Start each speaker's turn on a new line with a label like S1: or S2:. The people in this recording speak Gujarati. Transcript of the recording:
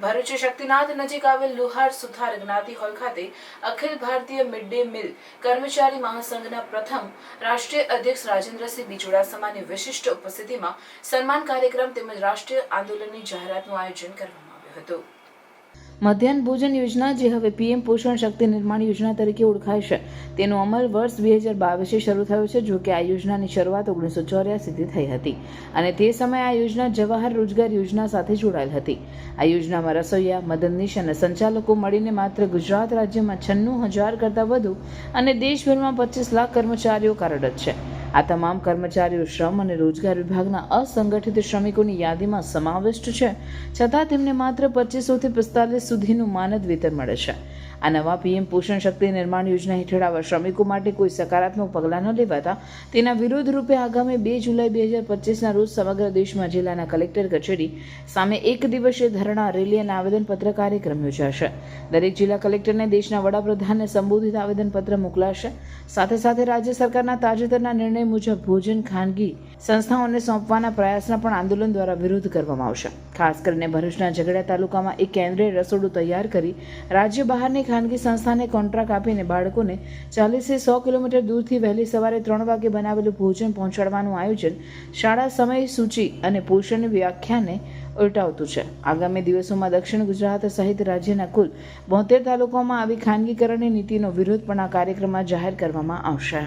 S1: ભરૂચ શક્તિનાથ નજીક આવેલ લુહાર સુથાર જ્ઞાતિ હોલ ખાતે Akhil Bharatiya mid day meal કર્મચારી મહાસંઘના પ્રથમ રાષ્ટ્રીય અધ્યક્ષ રાજેન્દ્રસિંહ બી ચુડાસમાની વિશિષ્ટ ઉપસ્થિતિમાં સન્માન કાર્યક્રમ તેમજ રાષ્ટ્રીય આંદોલનની જાહેરાતનું આયોજન કરવામાં આવ્યું હતું. મધ્યાહન ભોજન યોજના, જે હવે પીએમ પોષણ શક્તિ નિર્માણ યોજના તરીકે ઓળખાય છે, તેનો અમલ વર્ષ 2022 શરૂ થયો છે. જો કે આ યોજનાની શરૂઆત 1984થી થઈ હતી અને તે સમયે આ યોજના જવાહર રોજગાર યોજના સાથે જોડાયેલ હતી. આ યોજનામાં રસોઈયા, મદદનીશ અને સંચાલકો મળીને માત્ર ગુજરાત રાજ્યમાં 96,000 કરતાં વધુ અને દેશભરમાં 25 લાખ કર્મચારીઓ કાર્યરત છે. આ તમામ કર્મચારીઓ શ્રમ અને રોજગાર વિભાગના અસંગઠિત શ્રમિકોની યાદીમાં સમાવિષ્ટ છે, છતાં તેમને માત્ર 2500 થી 45 સુધીનું માનદ વેતન મળે છે. આ નવા પીએમ પોષણ શક્તિ નિર્માણ યોજના હેઠળ આવા શ્રમિકો માટે કોઈ સકારાત્મક પગલાં ન લેવાતા તેના વિરોધ રૂપે આગામી 2 જુલાઈ 2025ના રોજ સમગ્ર દેશમાં જિલ્લાના કલેક્ટર કચેરી સામે એક દિવસીય ધરણા, રેલી અને આવેદનપત્ર કાર્યક્રમ યોજાશે. દરેક જિલ્લા કલેક્ટરને દેશના વડાપ્રધાનને સંબોધિત આવેદનપત્ર મોકલાશે. સાથે સાથે રાજ્ય સરકારના તાજેતરના નિર્ણય મુજબ ભોજન ખાનગી સંસ્થાઓને સોંપવાના પ્રયાસના પણ આંદોલન દ્વારા વિરોધ કરવામાં આવશે. ખાસ કરીને ભરૂચના ઝઘડિયા તાલુકામાં એક કેન્દ્રીય રસોડું તૈયાર કરી રાજ્ય બહારની ખાનગી સંસ્થાને કોન્ટ્રાક્ટ આપીને બાળકોને 40 થી 100 કિલોમીટર દૂરથી વહેલી સવારે 3 વાગે બનાવેલું ભોજન પહોંચાડવાનું આયોજન શાળા સમય સૂચિ અને પોષણની વ્યાખ્યાને ઉલટાવતું છે. આગામી દિવસોમાં દક્ષિણ ગુજરાત સહિત રાજ્યના કુલ 72 તાલુકાઓમાં આવી ખાનગીકરણની નીતિનો વિરોધ પણ આ કાર્યક્રમમાં જાહેર કરવામાં આવશે.